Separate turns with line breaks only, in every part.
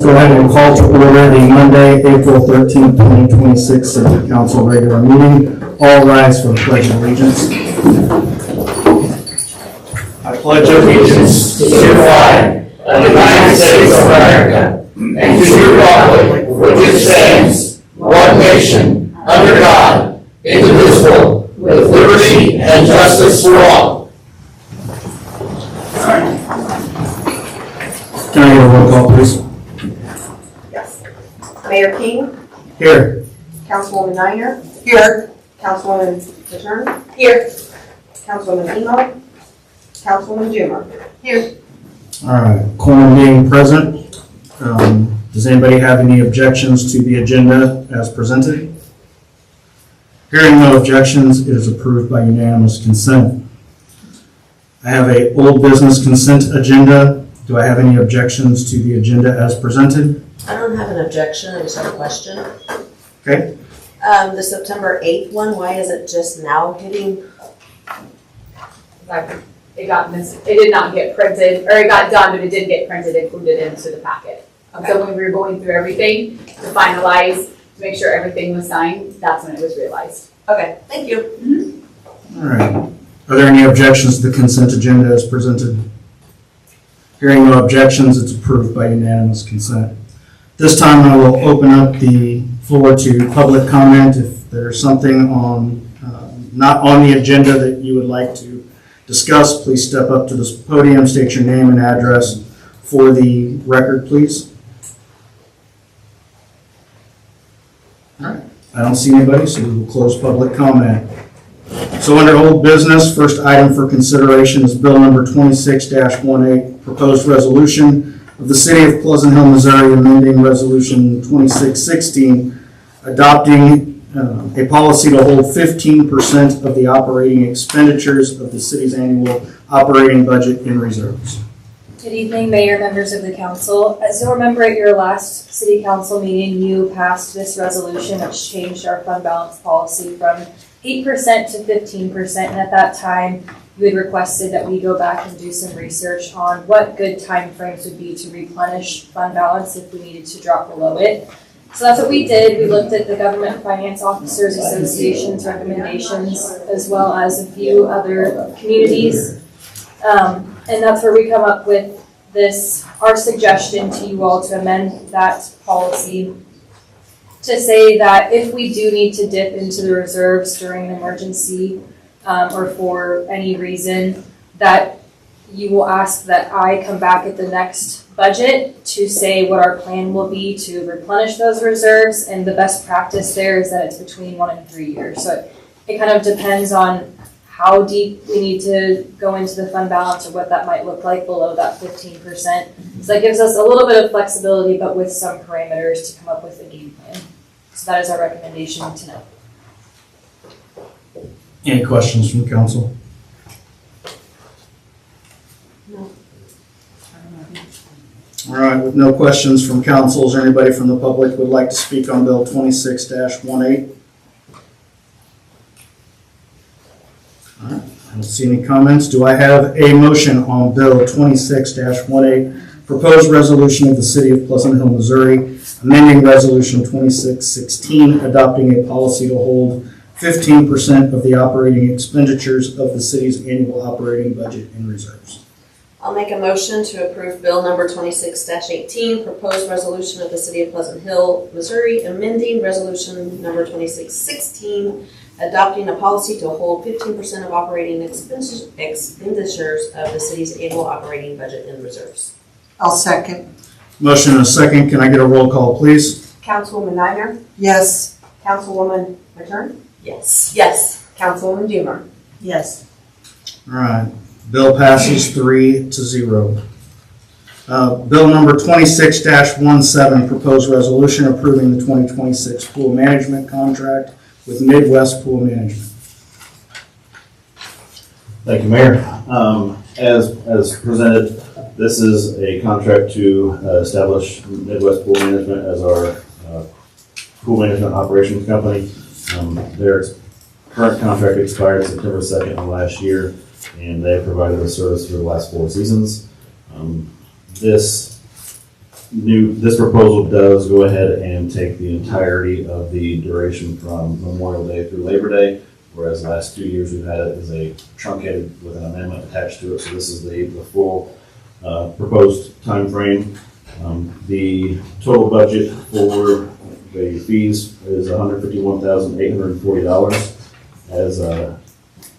Go ahead and call to order the Monday, April 13th, 2026 City Council regular meeting. All rise for the Pledge of Allegiance. I pledge allegiance
to the flag of the United States of America and to the republic for which it stands, one nation, under God, indivisible, with liberty and justice for all.
Can I get a roll call, please?
Yes. Mayor King,
Here.
Councilwoman Niner. Here. Councilwoman Return. Here. Councilwoman Emo. Councilwoman Doomer. Here.
All right, quorum being present. Does anybody have any objections to the agenda as presented? Hearing no objections, it is approved by unanimous consent. I have a old business consent agenda. Do I have any objections to the agenda as presented?
I don't have an objection, I just have a question.
Okay.
The September 8th one, why is it just now hitting?
It got missed. It did not get printed, or it got done, but it didn't get printed included into the packet. So when we were going through everything to finalize, to make sure everything was signed, that's when it was realized.
Okay, thank you.
All right. Are there any objections to the consent agenda as presented? Hearing no objections, it's approved by unanimous consent. This time I will open up the floor to public comment. If there's something on, not on the agenda that you would like to discuss, please step up to this podium, state your name and address for the record, please. All right. I don't see anybody, so we will close public comment. So under old business, first item for consideration is bill number 26-18, proposed resolution of the City of Pleasant Hill, Missouri, amending resolution 2616, adopting a policy to hold 15% of the operating expenditures of the city's annual operating budget in reserves.
Good evening, Mayor, members of the council. As you'll remember at your last city council meeting, you passed this resolution which changed our fund balance policy from 8% to 15%, and at that time, you had requested that we go back and do some research on what good timeframes would be to replenish fund balance if we needed to drop below it. So that's what we did. We looked at the Government Finance Officers Association's recommendations, as well as a few other communities. And that's where we come up with this, our suggestion to you all to amend that policy to say that if we do need to dip into the reserves during an emergency or for any reason, that you will ask that I come back at the next budget to say what our plan will be to replenish those reserves, and the best practice there is that it's between 1 and 3 years. So it kind of depends on how deep we need to go into the fund balance or what that might look like below that 15%. So that gives us a little bit of flexibility, but with some parameters to come up with a game plan. So that is our recommendation tonight.
Any questions from council?
No.
All right, with no questions from council, is there anybody from the public who would like to speak on bill 26-18? All right, I don't see any comments. Do I have a motion on bill 26-18, proposed resolution of the City of Pleasant Hill, Missouri, amending resolution 2616, adopting a policy to hold 15% of the operating expenditures of the city's annual operating budget in reserves?
I'll make a motion to approve bill number 26-18, proposed resolution of the City of Pleasant Hill, Missouri, amending resolution number 2616, adopting a policy to hold 15% of operating expenditures of the city's annual operating budget in reserves.
I'll second.
Motion and a second. Can I get a roll call, please?
Councilwoman Niner. Yes. Councilwoman Return.
Yes. Yes.
Councilwoman Doomer.
Yes.
All right. Bill passes 3-0. Bill number 26-17, proposed resolution approving the 2026 pool management contract with Midwest Pool Management.
Thank you, Mayor. As presented, this is a contract to establish Midwest Pool Management as our pool management operations company. Their current contract expired September 2nd of last year, and they have provided a service for the last 4 seasons. This this proposal does go ahead and take the entirety of the duration from Memorial Day through Labor Day, whereas the last 2 years we've had it as a truncated with an amendment attached to it. So this is the full proposed timeframe. The total budget for the fees is $151,840.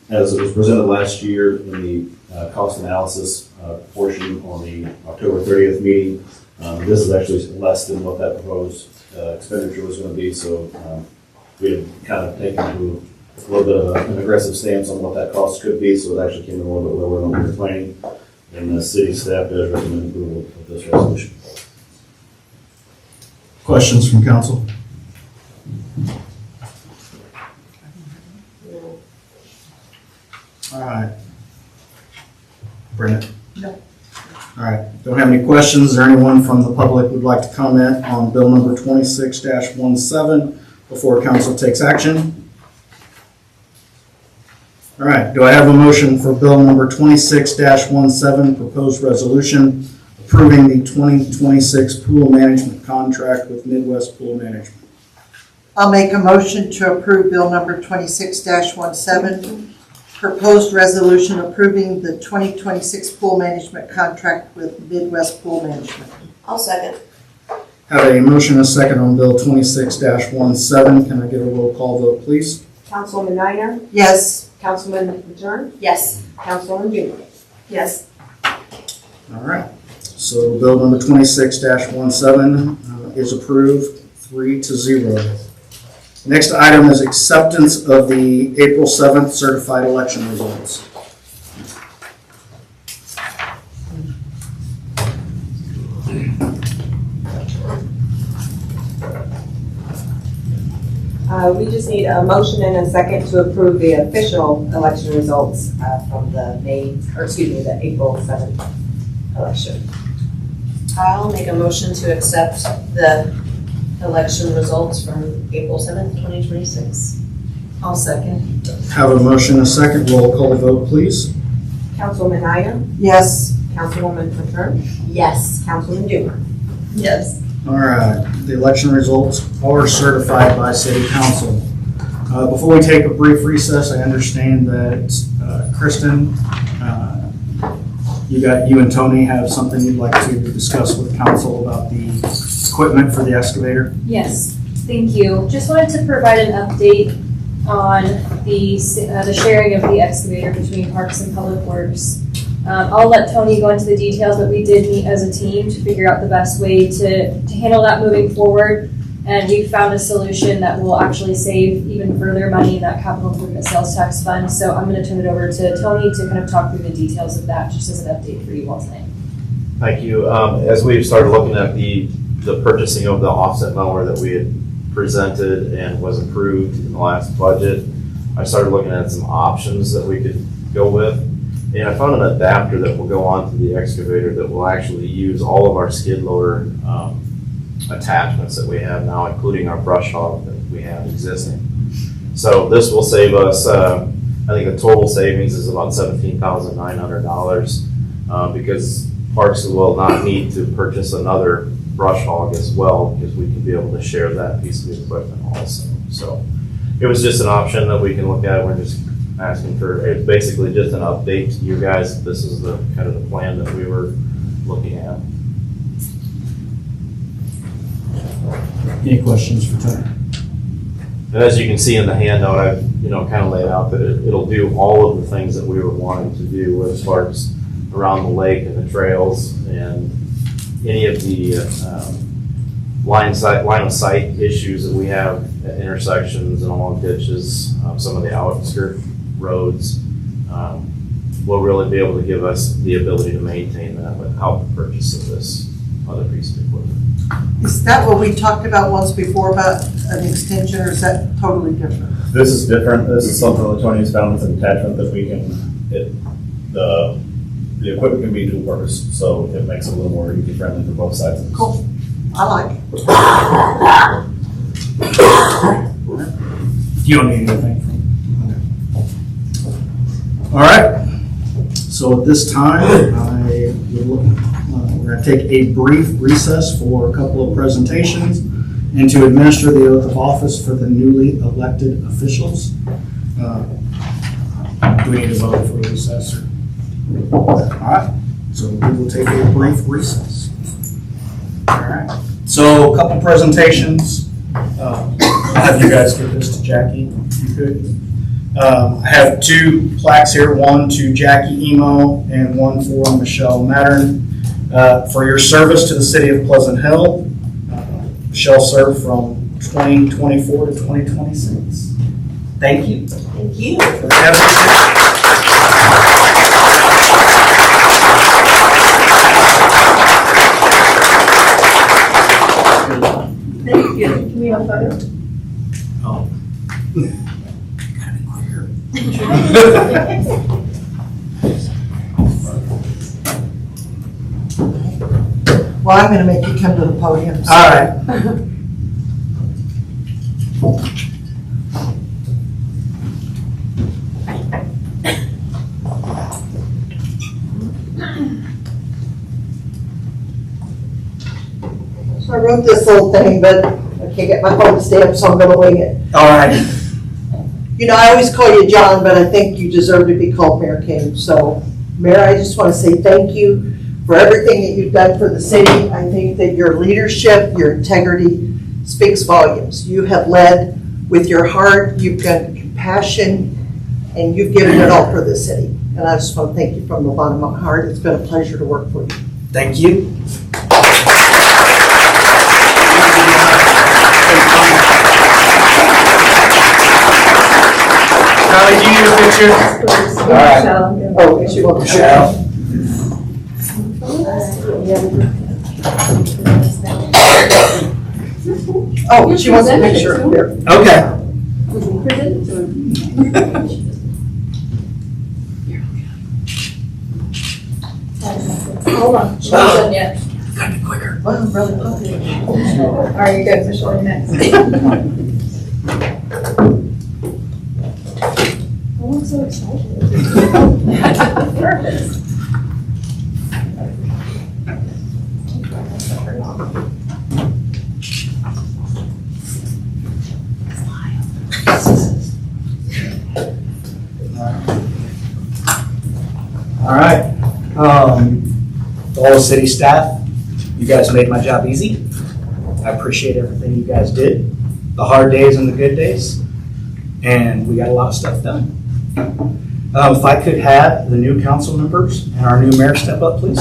As it was presented last year in the cost analysis portion on the October 30th meeting, this is actually less than what that proposed expenditure was going to be. So we had kind of taken a little bit of an aggressive stance on what that cost could be. So it actually came in a little bit lower than what we were planning. And the city staff does recommend approval of this resolution.
Questions from council? All right. Brenda?
No.
All right, don't have any questions. Is there anyone from the public who would like to comment on bill number 26-17 before council takes action? All right, do I have a motion for bill number 26-17, proposed resolution approving the 2026 pool management contract with Midwest Pool Management?
I'll make a motion to approve bill number 26-17, proposed resolution approving the 2026 pool management contract with Midwest Pool Management.
I'll second.
Have a motion and a second on bill 26-17. Can I get a roll call vote, please?
Councilwoman Niner,
Yes.
Councilwoman Matern,
Yes.
Councilwoman Deemer.
Yes.
All right, so bill number 26-17 is approved 3-0. Next item is acceptance of the April 7th certified election results.
We just need a motion and a second to approve the official election results from the the April 7th election.
I'll make a motion to accept the election results from April 7th, 2026.
I'll second.
Have a motion and a second. Roll call vote, please.
Councilwoman Niner,
Yes.
Councilwoman Matern,
Yes.
Councilwoman Deemer.
Yes.
All right, the election results are certified by City Council. Before we take a brief recess, I understand that Kristen, you and Tony have something you'd like to discuss with council about the equipment for the excavator.
Yes, thank you. Just wanted to provide an update on the sharing of the excavator between Parks and Public Works. I'll let Tony go into the details, but we did meet as a team to figure out the best way to handle that moving forward. And we found a solution that will actually save even further money in that capital improvement sales tax fund. So I'm going to turn it over to Tony to kind of talk through the details of that, just as an update for you all tonight.
Thank you. As we've started looking at the purchasing of the offset mower that we had presented and was approved in the last budget, I started looking at some options that we could go with. And I found an adapter that will go onto the excavator that will actually use all of our skid loader attachments that we have now, including our brush hog that we have existing. So this will save us, I think the total savings is about $17,900 because Parks will not need to purchase another brush hog as well, because we can be able to share that piece of equipment also. So it was just an option that we can look at. We're just asking for, it's basically just an update to you guys. This is the kind of the plan that we were looking at.
Any questions for Tony?
And as you can see in the handout, I've kind of laid out that it'll do all of the things that we were wanting to do with parks around the lake and the trails and any of the line of sight issues that we have at intersections and along ditches, some of the outskirt roads, will really be able to give us the ability to maintain that without the purchase of this other piece of equipment.
Is that what we talked about once before about an extension, or is that totally different?
This is different. This is something that Tony's found with an attachment that we can, the equipment can be dual purpose, so it makes it a little more user friendly for both sides.
Cool. I like it.
You don't need anything. All right. So at this time, we're going to take a brief recess for a couple of presentations and to administer the oath of office for the newly elected officials. Do we need to vote for recess? All right, so we will take a brief recess. All right, so a couple presentations. I'll have you guys give this to Jackie, if you could. I have two plaques here, one to Jackie Emo and one for Michelle Mattern for your service to the city of Pleasant Hill. Michelle served from 2024 to 2026. Thank you.
Thank you.
Thank you. Can we have a photo?
Oh.
Well, I'm gonna make you come to the podium. so-
All right.
So I wrote this little thing, but I can't get my phone to stay up, so I'm gonna wing it.
All right.
You know, I always call you John, but I think you deserve to be called Mayor King. So, Mayor, I just want to say thank you for everything that you've done for the city. I think that your leadership, your integrity speaks volumes. You have led with your heart, you've got compassion, and you've given it all for the city. And I just want to thank you from the bottom of my heart. It's been a pleasure to work for you.
Thank you. Charlie, do you need a picture?
All right.
Oh, she wants to. Oh, she wants a picture here.
Okay.
Hold on, she's not done yet.
Well, I'm really popular.
Are you good for showing next? I'm so excited. Perfect.
All right. To all the city staff, you guys made my job easy. I appreciate everything you guys did, the hard days and the good days, and we got a lot of stuff done. If I could have the new council members and our new mayor step up, please.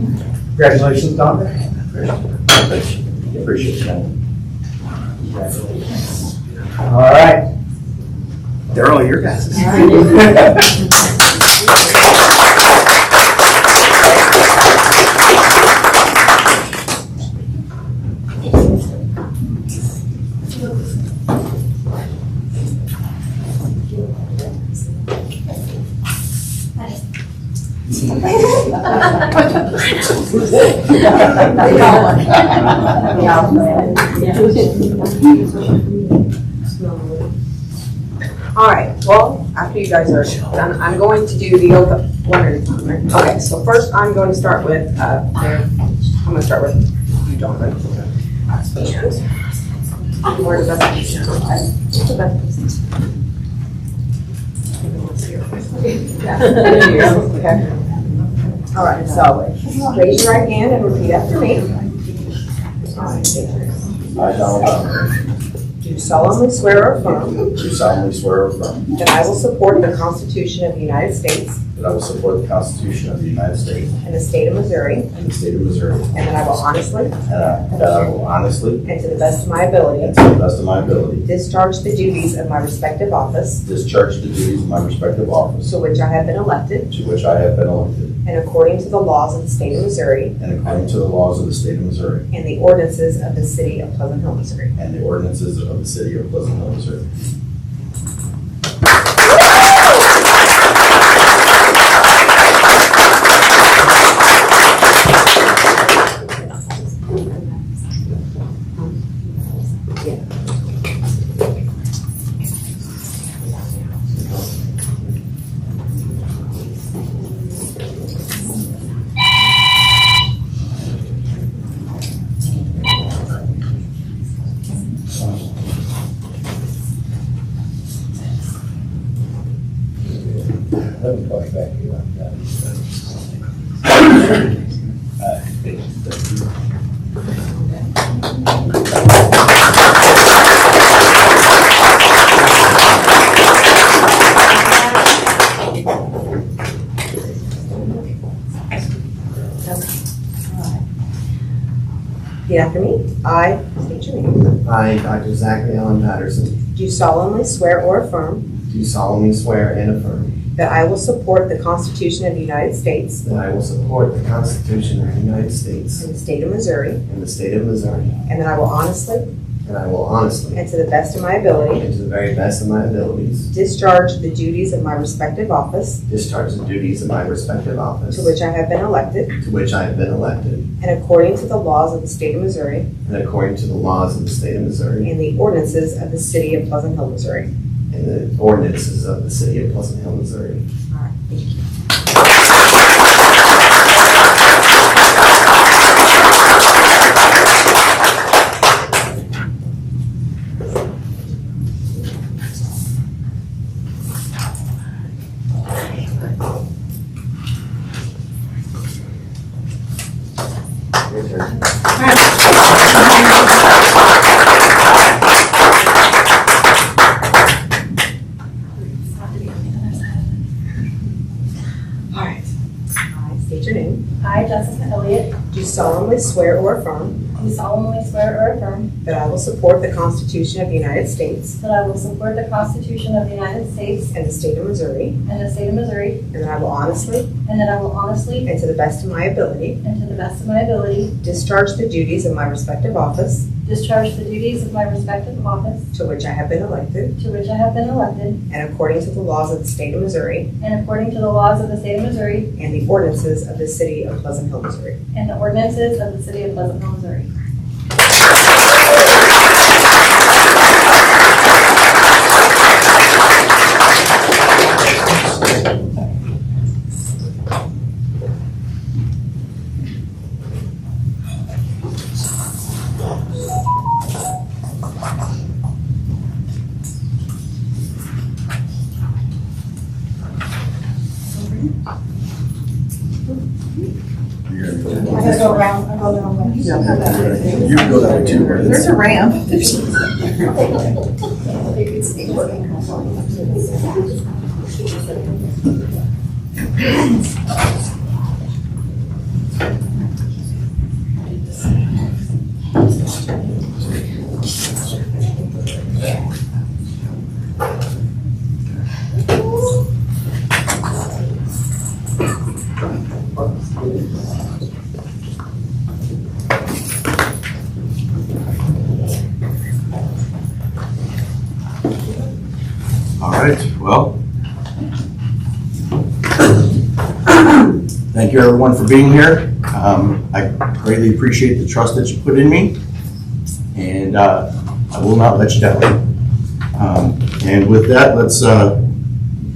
Congratulations, Don. Appreciate that. All right. They're all your guys'.
All right, well, after you guys are done, I'm going to do the oath of one at a time, right? Okay, so first I'm going to start with, Mayor, I'm going to start with you, Donovan. And where the best position? The best position. Okay. All right, so raise your right hand and repeat after me.
I, Donald Bauer,
Do solemnly swear or affirm
do solemnly swear or affirm
that I will support the Constitution of the United States
that I will support the Constitution of the United States
and the state of Missouri,
and the state of Missouri,
and that I will honestly
and that I will honestly
and to the best of my ability
and to the best of my ability
discharge the duties of my respective office
discharge the duties of my respective office
to which I have been elected,
to which I have been elected,
and according to the laws of the state of Missouri
and according to the laws of the state of Missouri
and the ordinances of the city of Pleasant Hill, Missouri.
and the ordinances of the city of Pleasant Hill, Missouri. Let me talk back to you on that.
Repeat after me. I state your name.
I, Dr. Zachary Allen Patterson,
Do solemnly swear or affirm
do solemnly swear and affirm
that I will support the Constitution of the United States
that I will support the Constitution of the United States
and the state of Missouri,
and the state of Missouri,
and that I will honestly
and I will honestly,
and to the best of my ability
and to the very best of my abilities,
discharge the duties of my respective office
discharge the duties of my respective office
to which I have been elected,
to which I have been elected,
and according to the laws of the state of Missouri
and according to the laws of the state of Missouri
and the ordinances of the city of Pleasant Hill, Missouri.
and the ordinances of the city of Pleasant Hill, Missouri.
All right, thank you.
Your turn.
All right. I state your name.
I, Jessica Elliott,
Do solemnly swear or affirm
do solemnly swear or affirm
that I will support the Constitution of the United States
that I will support the Constitution of the United States
and the state of Missouri,
and the state of Missouri,
and that I will honestly
and that I will honestly
and to the best of my ability
and to the best of my ability
discharge the duties of my respective office
discharge the duties of my respective office
to which I have been elected,
to which I have been elected,
and according to the laws of the state of Missouri
and according to the laws of the state of Missouri
and the ordinances of the city of Pleasant Hill, Missouri.
and the ordinances of the city of Pleasant Hill, Missouri. I gotta go around, I go the wrong way.
You can go that way too, right?
There's a ramp.
All right, well. Thank you everyone for being here. I greatly appreciate the trust that you put in me, and I will not let you down. And with that, let's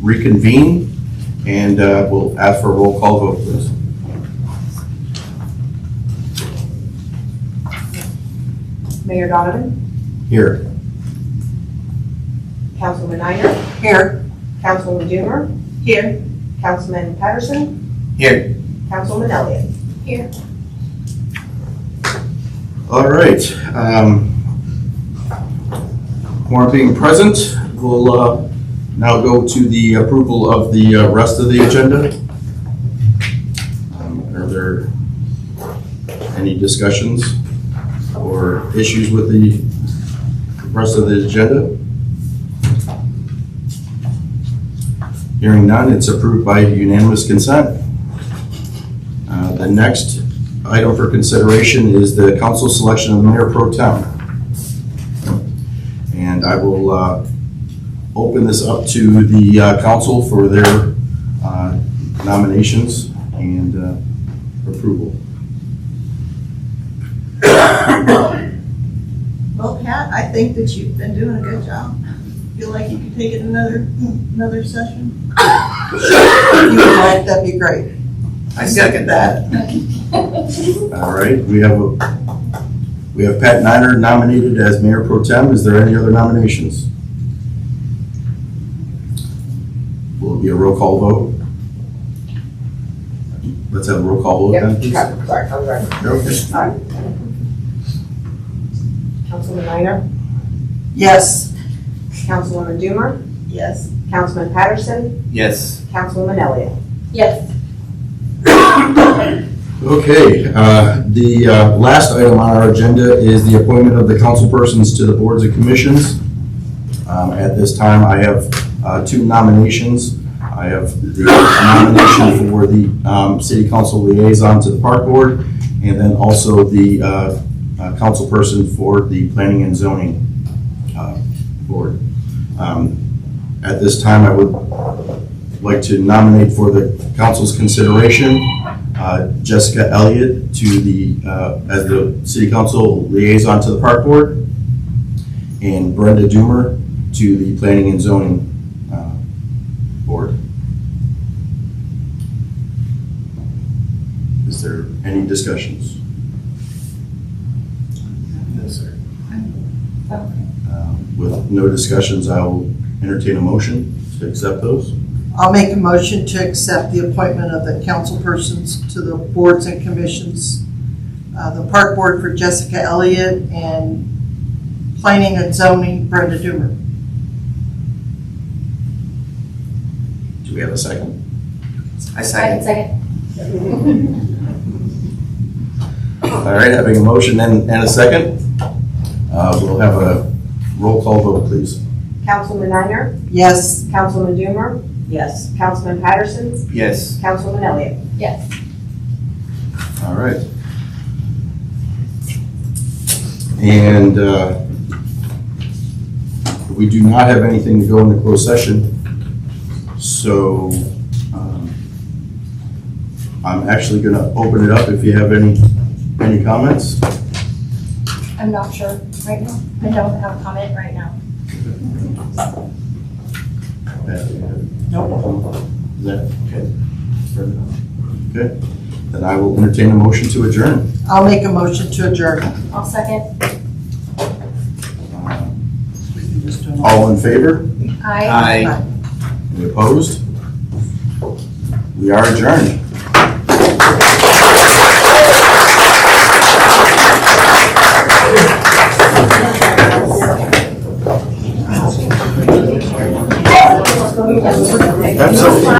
reconvene, and we'll ask for a roll call vote, please.
Mayor Donovan,
Here.
Councilman Niner,
Here.
Councilman Doomer,
Here.
Councilman Patterson,
Here.
Councilman Elliott.
All right. Quorum being present, we'll now go to the approval of the rest of the agenda. Are there any discussions or issues with the rest of the agenda? Hearing none, it's approved by unanimous consent. The next item for consideration is the council selection of the mayor pro tem. And I will open this up to the council for their nominations and approval.
Well, Pat, I think that you've been doing a good job. Feel like you could take it another session?
If you would like, that'd be great.
I second that.
All right, we have Pat Niner nominated as mayor pro tem. Is there any other nominations? Will it be a roll call vote?
let's have a roll call vote then, please.
Yep, sorry, I was right.
You're okay.
Councilman Minor,
Yes.
Councilwoman Doomer,
Yes.
Councilman Patterson,
Yes.
Councilwoman Elliott.
Yes.
Okay, the last item on our agenda is the appointment of the councilpersons to the boards and commissions. At this time, I have 2 nominations. I have the nomination for the city council liaison to the park board, and then also the councilperson for the planning and zoning board. At this time, I would like to nominate for the council's consideration Jessica Elliott to the as the city council liaison to the park board, and Brenda Doomer to the planning and zoning board. Is there any discussions?
No, sir.
With no discussions, I will entertain a motion to accept those.
I'll make a motion to accept the appointment of the councilpersons to the boards and commissions. The park board for Jessica Elliott and planning and zoning Brenda Doomer.
Do we have a second?
I second.
Second.
All right, having a motion and a second, we'll have a roll call vote, please.
Councilman Minor,
Yes.
Councilman Doomer,
Yes.
Councilman Patterson,
Yes.
Councilwoman Elliott.
Yes.
All right. And we do not have anything to go into closed session, so I'm actually going to open it up if you have any comments.
I'm not sure right now. I don't have a comment right now.
Nope.
Is that okay? Good. Then I will entertain a motion to adjourn.
I'll make a motion to adjourn.
I'll second.
All in favor?
Aye.
Any opposed? We are adjourned. That's